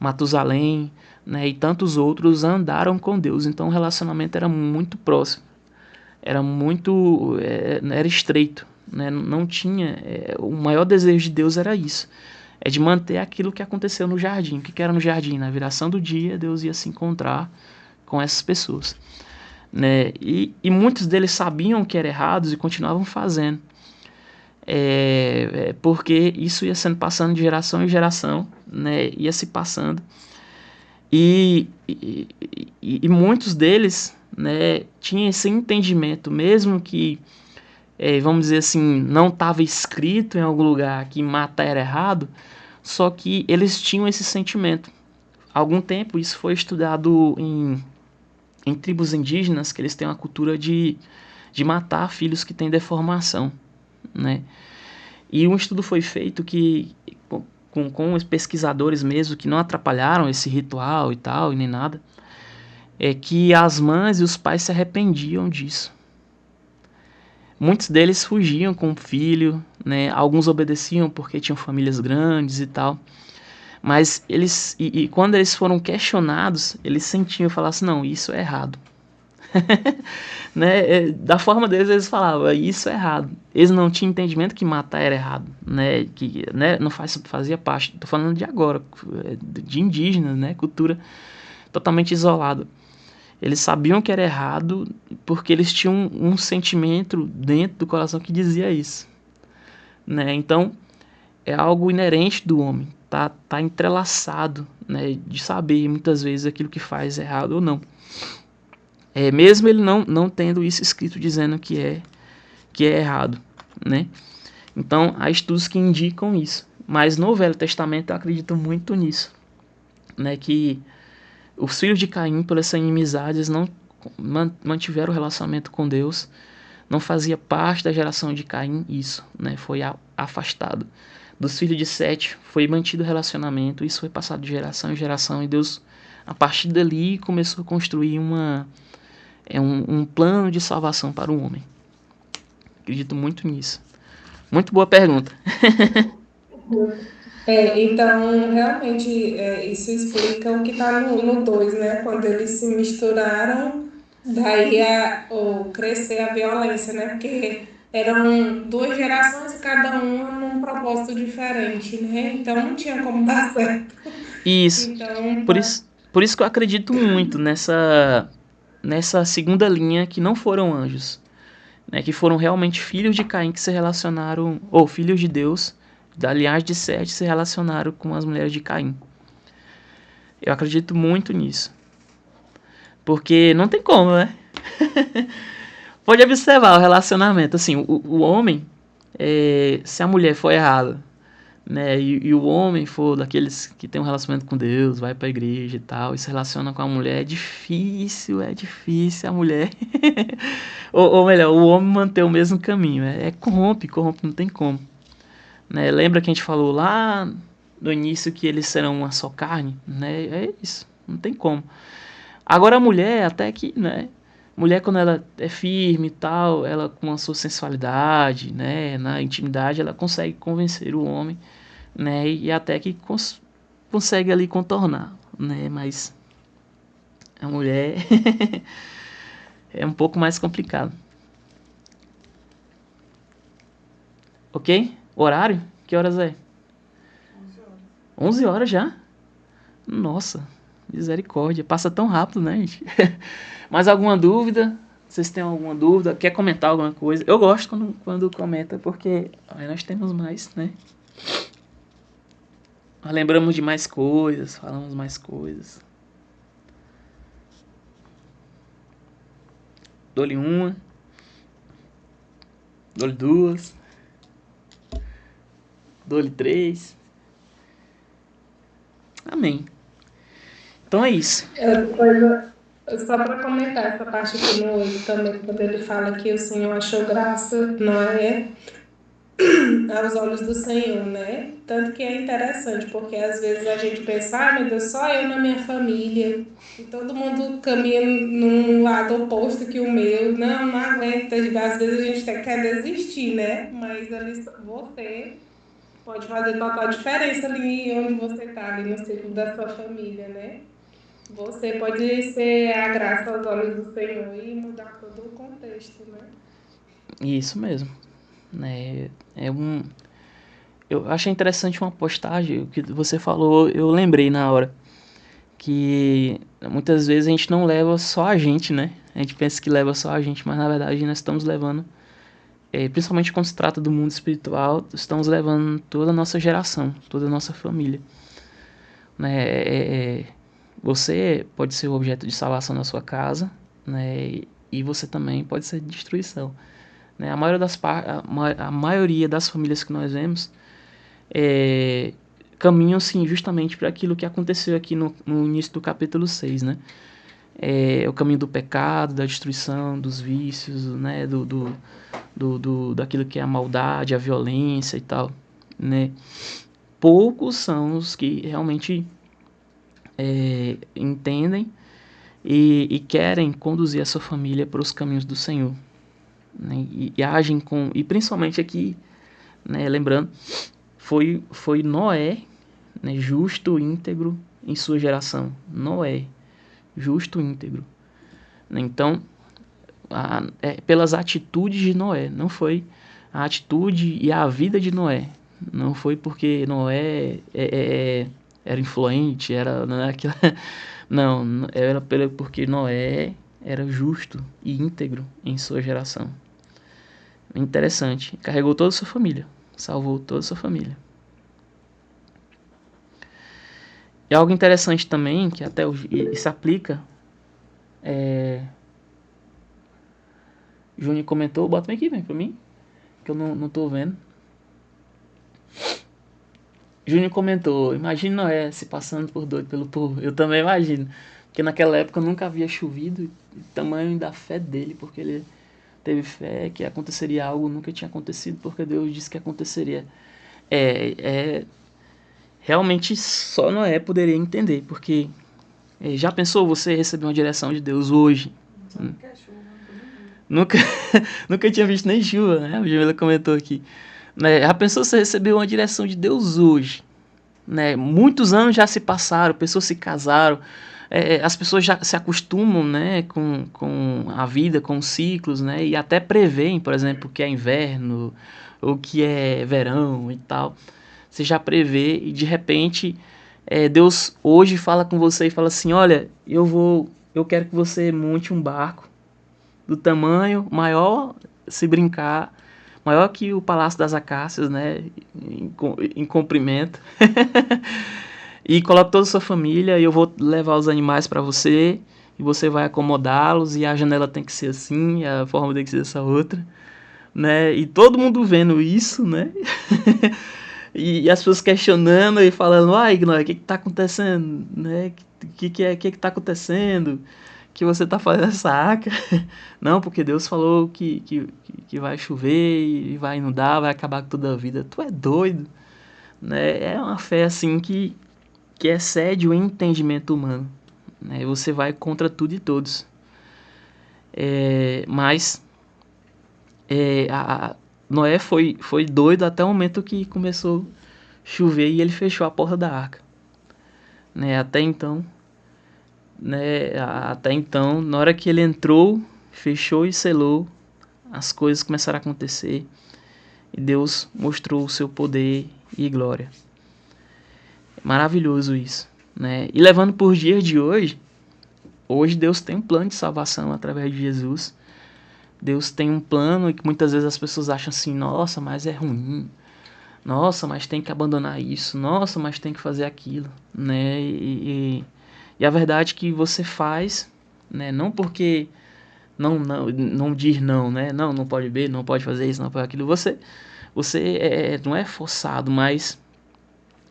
Matusalém, né, e tantos outros andaram com Deus, então o relacionamento era muito próximo, era estreito, né, não tinha, o maior desejo de Deus era isso, de manter aquilo que aconteceu no jardim. O que era no jardim? Na viração do dia, Deus ia se encontrar com essas pessoas, né? E muitos deles sabiam que era errado e continuavam fazendo, porque isso ia sendo passando de geração em geração, né? Ia se passando, e muitos deles, né, tinham esse entendimento, mesmo que, vamos dizer assim, não estava escrito em algum lugar que matar era errado, só que eles tinham esse sentimento. Há algum tempo isso foi estudado em tribos indígenas, que eles têm uma cultura de matar filhos que têm deformação, né? E um estudo foi feito com os pesquisadores mesmo, que não atrapalharam esse ritual e tal, e nem nada, que as mães e os pais se arrependiam disso. Muitos deles fugiam com o filho, né? Alguns obedeciam porque tinham famílias grandes e tal. Mas eles, quando eles foram questionados, eles sentiam, falavam assim, não, isso é errado. Né? Da forma deles, eles falavam, isso é errado. Eles não tinham entendimento que matar era errado, né? Que, né, não fazia parte, estou falando de agora, de indígenas, né? Cultura totalmente isolada. Eles sabiam que era errado porque eles tinham um sentimento dentro do coração que dizia isso, né? Então, é algo inerente do homem, tá entrelaçado, né, de saber muitas vezes aquilo que faz é errado ou não. Mesmo ele não tendo isso escrito dizendo que é errado, né? Então, há estudos que indicam isso. Mas no Velho Testamento eu acredito muito nisso, né, que os filhos de Caim, por essa inimizade, eles não mantiveram o relacionamento com Deus, não fazia parte da geração de Caim isso, né? Foi afastado. Dos filhos de Sete foi mantido o relacionamento, isso foi passado de geração em geração, e Deus, a partir dali, começou a construir um plano de salvação para o homem. Acredito muito nisso. Muito boa pergunta. Então, realmente, isso explica o que está no 2, né? Quando eles se misturaram, daí crescer a violência, né? Porque eram duas gerações, cada uma num propósito diferente, né? Então, não tinha como dar certo. Isso. Então, Por isso que eu acredito muito nessa segunda linha, que não foram anjos, né? Que foram realmente filhos de Caim que se relacionaram, ou filhos de Deus, da linhagem de Sete, se relacionaram com as mulheres de Caim. Eu acredito muito nisso, Porque não tem como, né? Pode observar o relacionamento. Assim, o homem, se a mulher for errada, né, e o homem for daqueles que tem um relacionamento com Deus, vai pra igreja e tal, e se relaciona com a mulher, é difícil a mulher, ou melhor, o homem manter o mesmo caminho, corrompe, não tem como, né? Lembra que a gente falou lá no início que eles serão uma só carne, né? É isso, não tem como. Agora a mulher, até que, né, mulher quando ela é firme e tal, ela com a sua sensualidade, né, na intimidade, ela consegue convencer o homem, né, e até que consegue ali contornar, né, mas a mulher é um pouco mais complicado. Ok? Horário? Que horas é? 11 horas já? Nossa, misericórdia, passa tão rápido, né, gente? Mais alguma dúvida? Vocês têm alguma dúvida? Quer comentar alguma coisa? Eu gosto quando comenta, porque aí nós temos mais, né? Nós lembramos de mais coisas, falamos mais coisas. Dou-lhe uma. Dou-lhe duas. Dou-lhe três. Amém. Então é isso. Só para comentar essa parte aqui no 8 também, quando ele fala que o Senhor achou graça, não é? Aos olhos do Senhor, né? Tanto que é interessante, porque às vezes a gente pensa, ah, meu Deus, só eu na minha família, e todo mundo caminha num lado oposto que o meu, não aguenta, às vezes a gente até quer desistir, né? Mas ali você pode fazer total diferença ali onde você está, ali no círculo da sua família, né? Você pode ser a graça aos olhos do Senhor e mudar todo o contexto, né? Isso mesmo. Eu achei interessante uma postagem, o que você falou, eu lembrei na hora. Que muitas vezes a gente não leva só a gente, né? A gente pensa que leva só a gente, mas na verdade nós estamos levando, principalmente quando se trata do mundo espiritual, estamos levando toda a nossa geração, toda a nossa família, né? Você pode ser o objeto de salvação na sua casa, né? E você também pode ser de destruição, né? A maioria das famílias que nós vemos caminham sim justamente para aquilo que aconteceu aqui no início do capítulo 6, né? O caminho do pecado, da destruição, dos vícios, né? Daquilo que é a maldade, a violência e tal, né? Poucos são os que realmente entendem e querem conduzir a sua família para os caminhos do Senhor, né? E agem com... E principalmente aqui, né, lembrando, foi Noé, né, justo, íntegro em sua geração. Noé, justo, íntegro. Então, pelas atitudes de Noé, não foi a atitude e a vida de Noé. Não foi porque Noé era influente, não era aquilo. Não, era porque Noé era justo e íntegro em sua geração. Interessante. Carregou toda a sua família. Salvou toda a sua família. E algo interessante também, que até isso aplica, Júnior comentou, bota aqui, vem pra mim, que eu não tô vendo. Júnior comentou, imagina Noé se passando por doido pelo povo. Eu também imagino, porque naquela época nunca havia chovido, o tamanho da fé dele, porque ele teve fé que aconteceria algo nunca tinha acontecido, porque Deus disse que aconteceria. Realmente só Noé poderia entender, porque já pensou você receber uma direção de Deus hoje? Nunca, nunca tinha visto nem chuva, né? O Jamila comentou aqui. Né? Já pensou você receber uma direção de Deus hoje? Né? Muitos anos já se passaram, pessoas se casaram, as pessoas já se acostumam, né, com a vida, com os ciclos, né? E até preveem, por exemplo, o que é inverno, o que é verão e tal. Você já prevê e de repente Deus hoje fala com você e fala assim, olha, eu quero que você monte um barco do tamanho maior, se brincar, maior que o Palácio das Acácias, né, em comprimento, e coloque toda a sua família, e eu vou levar os animais para você, e você vai acomodá-los, e a janela tem que ser assim, a forma tem que ser essa outra, né? E todo mundo vendo isso, né? E as pessoas questionando e falando, Ignor, o que tá acontecendo, né? Que tá acontecendo? Que você tá fazendo essa arca? Não, porque Deus falou que vai chover e vai inundar, vai acabar com toda a vida. Tu é doido, né? É uma fé assim que excede o entendimento humano, né? Você vai contra tudo e todos. Mas Noé foi doido até o momento que começou a chover e ele fechou a porta da arca, né? Até então, na hora que ele entrou, fechou e selou, as coisas começaram a acontecer e Deus mostrou o seu poder e glória. É maravilhoso isso, né? E levando por dias de hoje Deus tem um plano de salvação através de Jesus. Deus tem um plano e que muitas vezes as pessoas acham assim, nossa, mas é ruim. Nossa, mas tem que abandonar isso. Nossa, mas tem que fazer aquilo, né? E a verdade é que você faz, né? Não porque não diz não, né? Não pode beber, não pode fazer isso, não pode aquilo. Você não é forçado, mas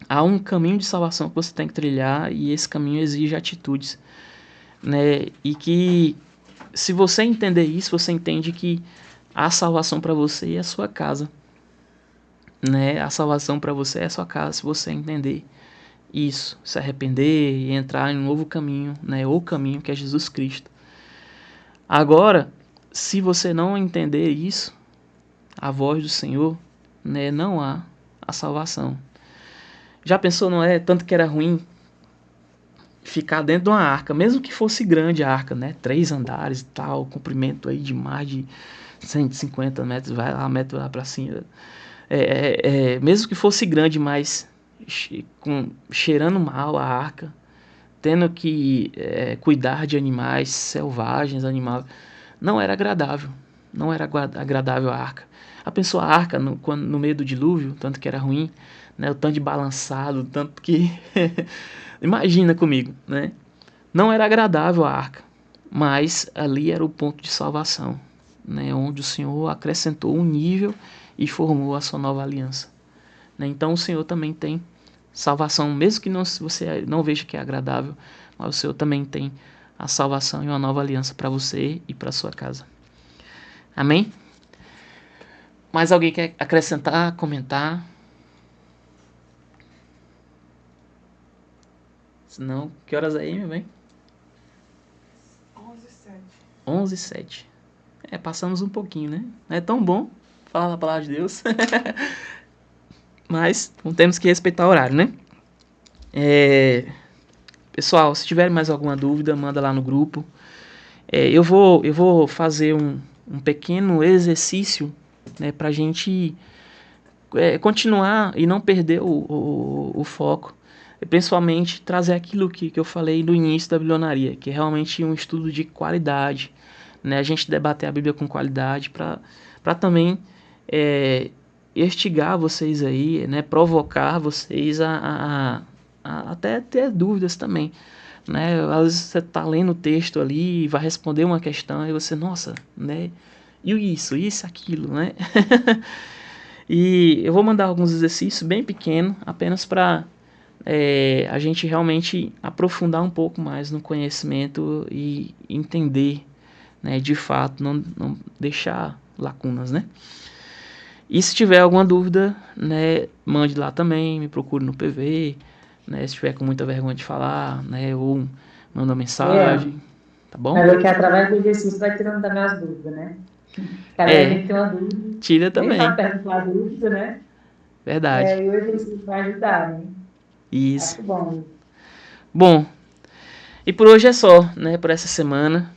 há um caminho de salvação que você tem que trilhar e esse caminho exige atitudes, né? E que se você entender isso, você entende que a salvação para você é a sua casa, né? A salvação para você é a sua casa, se você entender isso, se arrepender e entrar em um novo caminho, né? O caminho que é Jesus Cristo. Agora, se você não entender isso, a voz do Senhor, né? Não há a salvação. Já pensou, não é? Tanto que era ruim ficar dentro de uma arca, mesmo que fosse grande a arca, né? 3 andares e tal, comprimento aí de mais de 150 metros, vai lá, metro lá pra cima. Mesmo que fosse grande, mas cheirando mal a arca, tendo que cuidar de animais selvagens, não era agradável. Não era agradável a arca. A pessoa a arca no meio do dilúvio, tanto que era ruim, né? O tanto de balançado, tanto que imagina comigo, né? Não era agradável a arca, mas ali era o ponto de salvação, né? Onde o Senhor acrescentou um nível e formou a sua nova aliança, né? Então o Senhor também tem salvação, mesmo que você não veja que é agradável, mas o Senhor também tem a salvação e uma nova aliança para você e para sua casa. Amém? Mais alguém quer acrescentar, comentar? Se não, que horas aí, meu bem? 11h07. Passamos um pouquinho, né? Não é tão bom falar a palavra de Deus. Mas temos que respeitar o horário, né? Pessoal, se tiver mais alguma dúvida, manda lá no grupo. Eu vou fazer um pequeno exercício, né, pra gente continuar e não perder o foco. E principalmente trazer aquilo que eu falei no início da bilionaria, que é realmente um estudo de qualidade, né? A gente debater a Bíblia com qualidade para também instigar vocês aí, né? Provocar vocês a até ter dúvidas também, né? Às vezes você está lendo o texto ali e vai responder uma questão e você, nossa, né? E isso, aquilo, né? E eu vou mandar alguns exercícios bem pequenos, apenas para a gente realmente aprofundar um pouco mais no conhecimento e entender, né, de fato, não deixar lacunas, né? E se tiver alguma dúvida, né, mande lá também, me procure no PV, né, se tiver com muita vergonha de falar, né, ou manda uma mensagem, tá bom? Mas que através do exercício vai tirando também as dúvidas, né? Cada vez a gente tem uma dúvida. Tira também. Nem perguntar a dúvida, né? Verdade. E o exercício vai ajudar, né? Isso. Acho bom. Bom, e por hoje é só, né, por essa semana.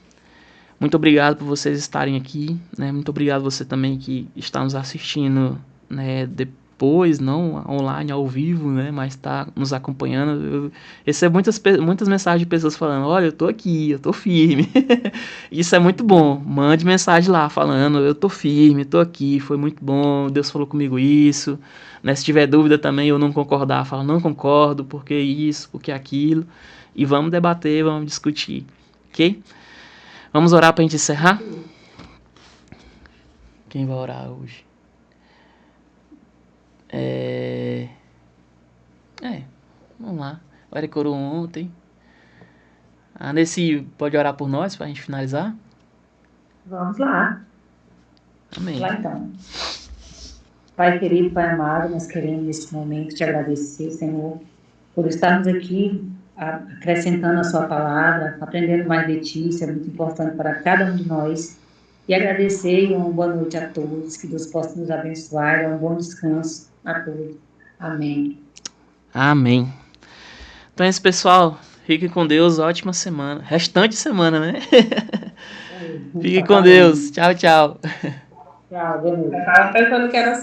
Muito obrigado por vocês estarem aqui, né? Muito obrigado você também que está nos assistindo, né, depois, não online, ao vivo, né, mas está nos acompanhando. Eu recebo muitas mensagens de pessoas falando, olha, eu tô aqui, eu tô firme. Isso é muito bom. Mande mensagem lá falando, eu tô firme, tô aqui, foi muito bom, Deus falou comigo isso, né? Se tiver dúvida também ou não concordar, fala, não concordo, porque isso, porque aquilo. E vamos debater, vamos discutir. Ok? Vamos orar para a gente encerrar? Quem vai orar hoje? Vamos lá. O Eric orou ontem. A Nesse pode orar por nós para a gente finalizar? Vamos lá. Amém. Lá então. Pai querido, Pai amado, nós queremos neste momento te agradecer, Senhor, por estarmos aqui acrescentando a sua palavra, aprendendo mais de ti, isso é muito importante para cada um de nós. E agradecer e uma boa noite a todos, que Deus possa nos abençoar, e um bom descanso a todos. Amém. Amém. Então é isso, pessoal. Fique com Deus. Ótima semana. Restante semana, né? Fique com Deus. Tchau, tchau. Tchau, boa noite. Eu estava pensando que era